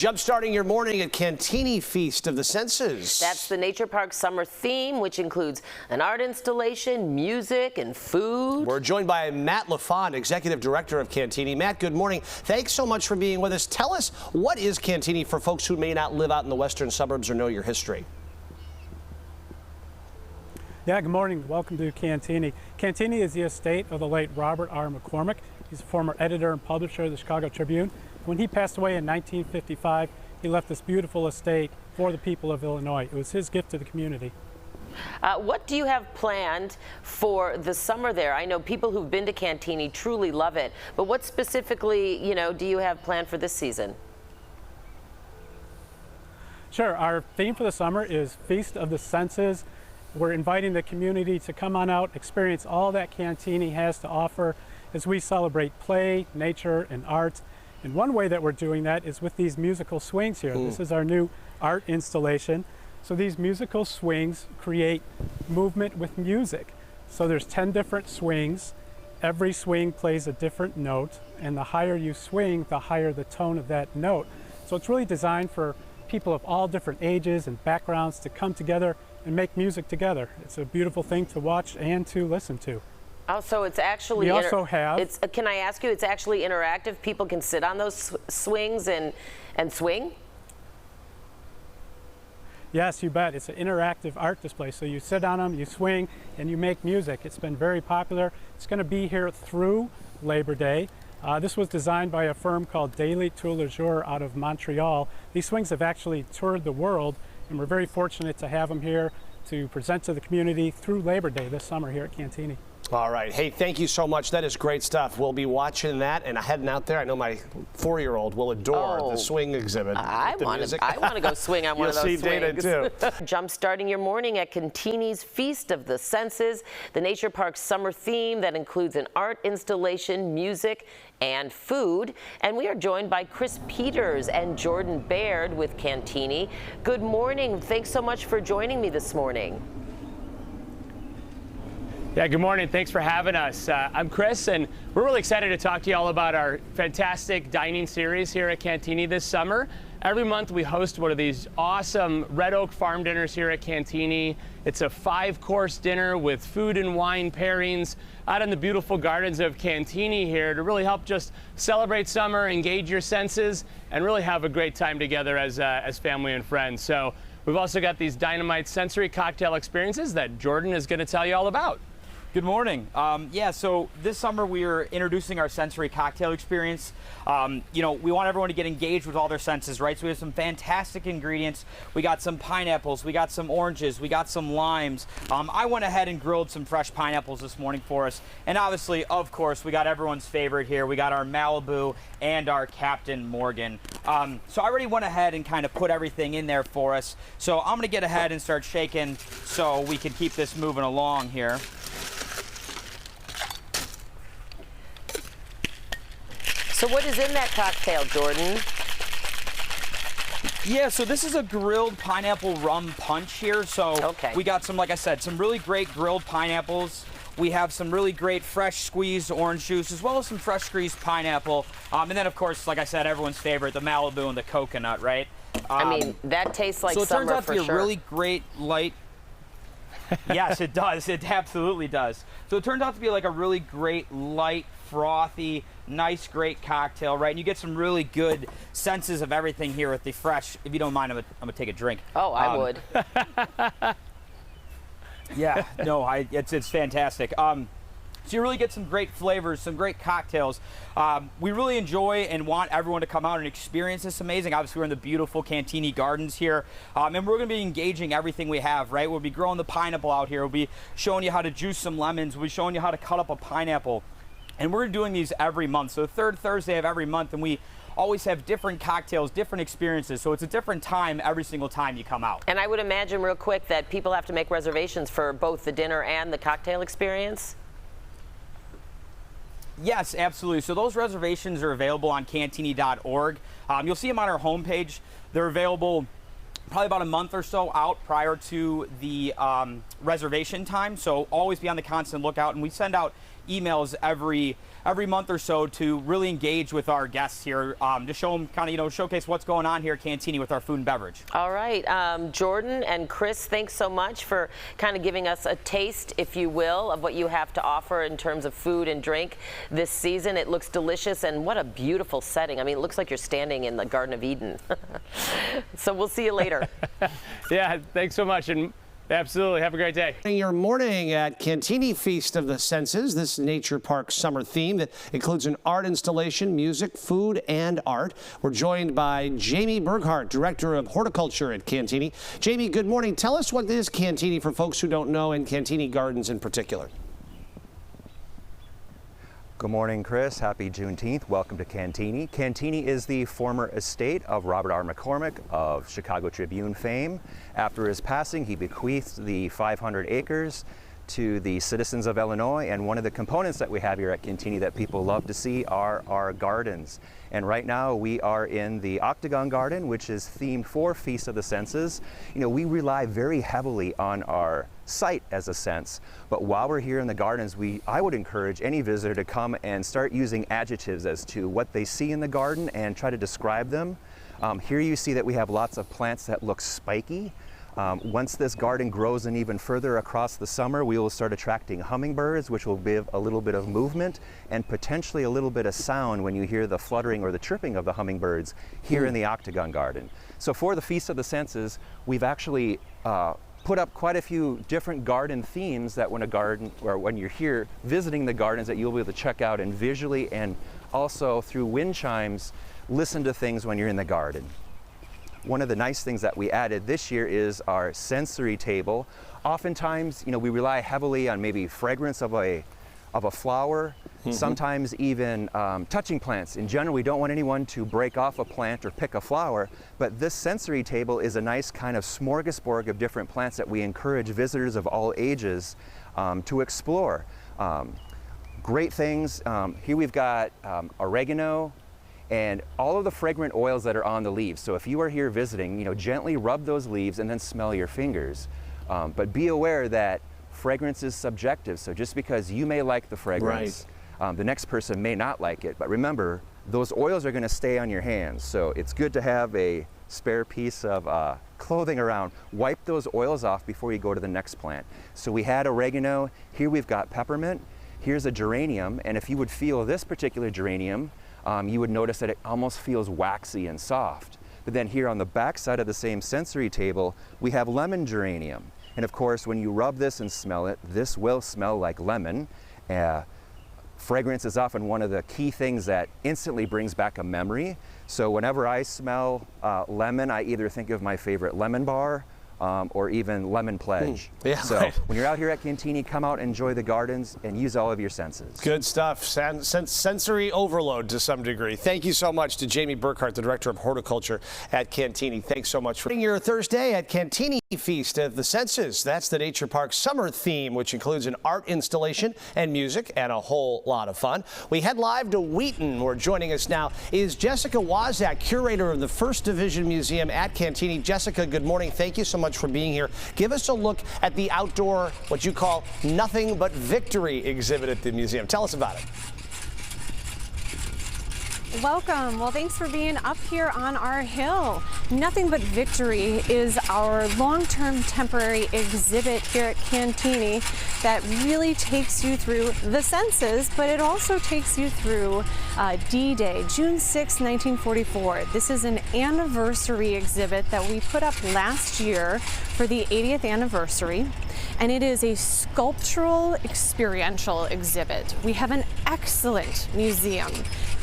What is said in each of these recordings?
Jumpstarting your morning at Cantini Feast of the Senses. That's the Nature Park summer theme, which includes an art installation, music, and food. We're joined by Matt LaFond, Executive Director of Cantini. Matt, good morning. Thanks so much for being with us. Tell us, what is Cantini for folks who may not live out in the western suburbs or know your history? Yeah, good morning. Welcome to Cantini. Cantini is the estate of the late Robert R. McCormick. He's a former editor and publisher of the Chicago Tribune. When he passed away in 1955, he left this beautiful estate for the people of Illinois. It was his gift to the community. What do you have planned for the summer there? I know people who've been to Cantini truly love it, but what specifically, do you have planned for this season? Sure, our theme for the summer is Feast of the Senses. We're inviting the community to come on out, experience all that Cantini has to offer as we celebrate play, nature, and art. And one way that we're doing that is with these musical swings here. This is our new art installation. So these musical swings create movement with music. So there's 10 different swings. Every swing plays a different note, and the higher you swing, the higher the tone of that note. So it's really designed for people of all different ages and backgrounds to come together and make music together. It's a beautiful thing to watch and to listen to. Oh, so it's actually. We also have. Can I ask you? It's actually interactive. People can sit on those swings and swing. Yes, you bet. It's an interactive art display. So you sit on them, you swing, and you make music. It's been very popular. It's going to be here through Labor Day. This was designed by a firm called Daily Tour Le Jour out of Montreal. These swings have actually toured the world, and we're very fortunate to have them here to present to the community through Labor Day this summer here at Cantini. All right. Hey, thank you so much. That is great stuff. We'll be watching that and heading out there. I know my 4-year-old will adore the swing exhibit. I want to go swing on one of those swings. You'll see Dana, too. Jumpstarting your morning at Cantini's Feast of the Senses, the Nature Park summer theme that includes an art installation, music, and food. And we are joined by Chris Peters and Jordan Baird with Cantini. Good morning. Thanks so much for joining me this morning. Yeah, good morning. Thanks for having us. I'm Chris, and we're really excited to talk to you all about our fantastic dining series here at Cantini this summer. Every month we host one of these awesome Red Oak Farm dinners here at Cantini. It's a 5-course dinner with food and wine pairings out in the beautiful gardens of Cantini here to really help just celebrate summer, engage your senses, and really have a great time together as family and friends. So we've also got these dynamite sensory cocktail experiences that Jordan is going to tell you all about. Good morning. Yeah, so this summer we are introducing our sensory cocktail experience. We want everyone to get engaged with all their senses, right? So we have some fantastic ingredients. We got some pineapples, we got some oranges, we got some limes. I went ahead and grilled some fresh pineapples this morning for us. And obviously, of course, we got everyone's favorite here. We got our Malibu and our Captain Morgan. So I already went ahead and kind of put everything in there for us. So I'm gonna get ahead and start shaking so we can keep this moving along here. So what is in that cocktail, Jordan? Yeah, so this is a grilled pineapple rum punch here. So we got some, like I said, some really great grilled pineapples. We have some really great fresh squeezed orange juice, as well as some fresh squeezed pineapple. And then, of course, like I said, everyone's favorite, the Malibu and the coconut, right? I mean, that tastes like summer for sure. So it turns out to be a really great light. Yes, it does. It absolutely does. So it turns out to be like a really great, light, frothy, nice, great cocktail, right? And you get some really good senses of everything here with the fresh. If you don't mind, I'm gonna take a drink. Oh, I would. Yeah, no, it's fantastic. So you really get some great flavors, some great cocktails. We really enjoy and want everyone to come out and experience this amazing. Obviously, we're in the beautiful Cantini Gardens here, and we're going to be engaging everything we have, right? We'll be growing the pineapple out here. We'll be showing you how to juice some lemons. We'll be showing you how to cut up a pineapple. And we're doing these every month. So the third Thursday of every month, and we always have different cocktails, different experiences. So it's a different time every single time you come out. And I would imagine real quick that people have to make reservations for both the dinner and the cocktail experience. Yes, absolutely. So those reservations are available on cantini.org. You'll see them on our homepage. They're available probably about a month or so out prior to the reservation time. So always be on the constant lookout. And we send out emails every month or so to really engage with our guests here, to show them kind of, showcase what's going on here at Cantini with our food and beverage. All right, Jordan and Chris, thanks so much for kind of giving us a taste, if you will, of what you have to offer in terms of food and drink this season. It looks delicious, and what a beautiful setting. I mean, it looks like you're standing in the Garden of Eden. So we'll see you later. Yeah, thanks so much, and absolutely, have a great day. Your morning at Cantini Feast of the Senses, this nature park summer theme that includes an art installation, music, food, and art. We're joined by Jamie Burghardt, Director of Horticulture at Cantini. Jamie, good morning. Tell us what is Cantini for folks who don't know, and Cantini Gardens in particular. Good morning, Chris. Happy Juneteenth. Welcome to Cantini. Cantini is the former estate of Robert R. McCormick of Chicago Tribune fame. After his passing, he bequeathed the 500 acres to the citizens of Illinois, and one of the components that we have here at Cantini that people love to see are our gardens. And right now we are in the Octagon Garden, which is themed for Feast of the Senses. We rely very heavily on our site as a sense, but while we're here in the gardens, I would encourage any visitor to come and start using adjectives as to what they see in the garden and try to describe them. Here you see that we have lots of plants that look spiky. Once this garden grows and even further across the summer, we will start attracting hummingbirds, which will give a little bit of movement and potentially a little bit of sound when you hear the fluttering or the chirping of the hummingbirds here in the Octagon Garden. So for the Feast of the Senses, we've actually put up quite a few different garden themes that when you're here visiting the gardens, that you'll be able to check out and visually, and also through wind chimes, listen to things when you're in the garden. One of the nice things that we added this year is our sensory table. Oftentimes, we rely heavily on maybe fragrance of a flower, sometimes even touching plants. In general, we don't want anyone to break off a plant or pick a flower, but this sensory table is a nice kind of smorgasbord of different plants that we encourage visitors of all ages to explore. Great things. Here we've got oregano, and all of the fragrant oils that are on the leaves. So if you are here visiting, gently rub those leaves and then smell your fingers. But be aware that fragrance is subjective. So just because you may like the fragrance, the next person may not like it. But remember, those oils are gonna stay on your hands. So it's good to have a spare piece of clothing around. Wipe those oils off before you go to the next plant. So we had oregano, here we've got peppermint, here's a geranium, and if you would feel this particular geranium, you would notice that it almost feels waxy and soft. But then here on the back side of the same sensory table, we have lemon geranium. And of course, when you rub this and smell it, this will smell like lemon. Fragrance is often one of the key things that instantly brings back a memory. So whenever I smell lemon, I either think of my favorite lemon bar or even lemon pledge. Yeah, so right. when you're out here at Cantini, come out, enjoy the gardens, and use all of your senses. Good stuff. Sensory overload to some degree. Thank you so much to Jamie Burghardt, the Director of Horticulture at Cantini. Thanks so much for your Thursday at Cantini Feast of the Senses. That's the Nature Park summer theme, which includes an art installation and music and a whole lot of fun. We head live to Wheaton, where joining us now is Jessica Wazak, curator of the First Division Museum at Cantini. Jessica, good morning. Thank you so much for being here. Give us a look at the outdoor, what you call Nothing But Victory exhibit at the museum. Tell us about it. Welcome. Well, thanks for being up here on our hill. Nothing But Victory is our long-term temporary exhibit here at Cantini that really takes you through the senses, but it also takes you through D-Day, June 6, 1944. This is an anniversary exhibit that we put up last year for the 80th anniversary, and it is a sculptural experiential exhibit. We have an excellent museum,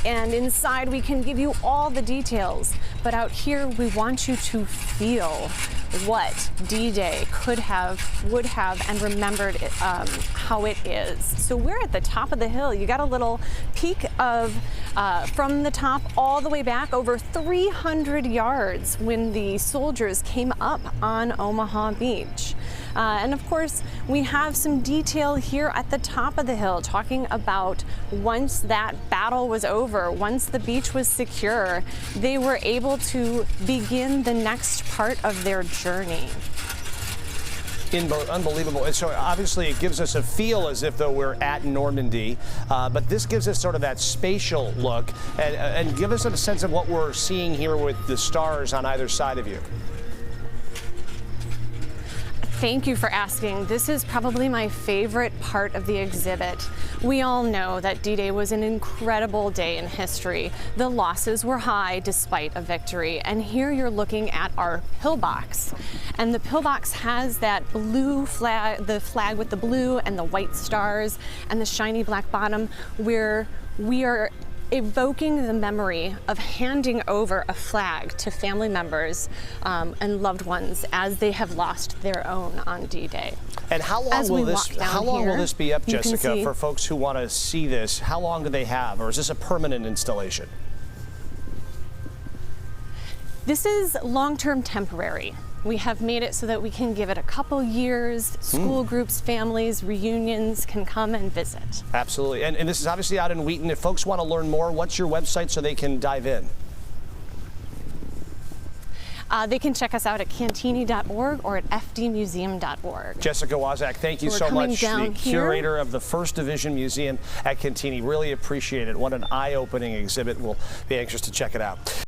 and inside we can give you all the details, but out here we want you to feel what D-Day could have, would have, and remembered how it is. So we're at the top of the hill. You got a little peek of from the top all the way back over 300 yards when the soldiers came up on Omaha Beach. And of course, we have some detail here at the top of the hill talking about once that battle was over, once the beach was secure, they were able to begin the next part of their journey. Unbelievable. And so obviously it gives us a feel as if though we're at Normandy, but this gives us sort of that spatial look and give us a sense of what we're seeing here with the stars on either side of you. Thank you for asking. This is probably my favorite part of the exhibit. We all know that D-Day was an incredible day in history. The losses were high despite a victory. And here you're looking at our pillbox. And the pillbox has that blue flag, the flag with the blue and the white stars and the shiny black bottom, where we are evoking the memory of handing over a flag to family members and loved ones as they have lost their own on D-Day. And how long will this be up, Jessica, for folks who want to see this? How long do they have, or is this a permanent installation? This is long-term temporary. We have made it so that we can give it a couple years. School groups, families, reunions can come and visit. Absolutely. And this is obviously out in Wheaton. If folks want to learn more, what's your website so they can dive in? They can check us out at cantini.org or at fdmuseum.org. Jessica Wazak, thank you so much. The curator of the First Division Museum at Cantini. Really appreciate it. What an eye-opening exhibit. We'll be anxious to check it out.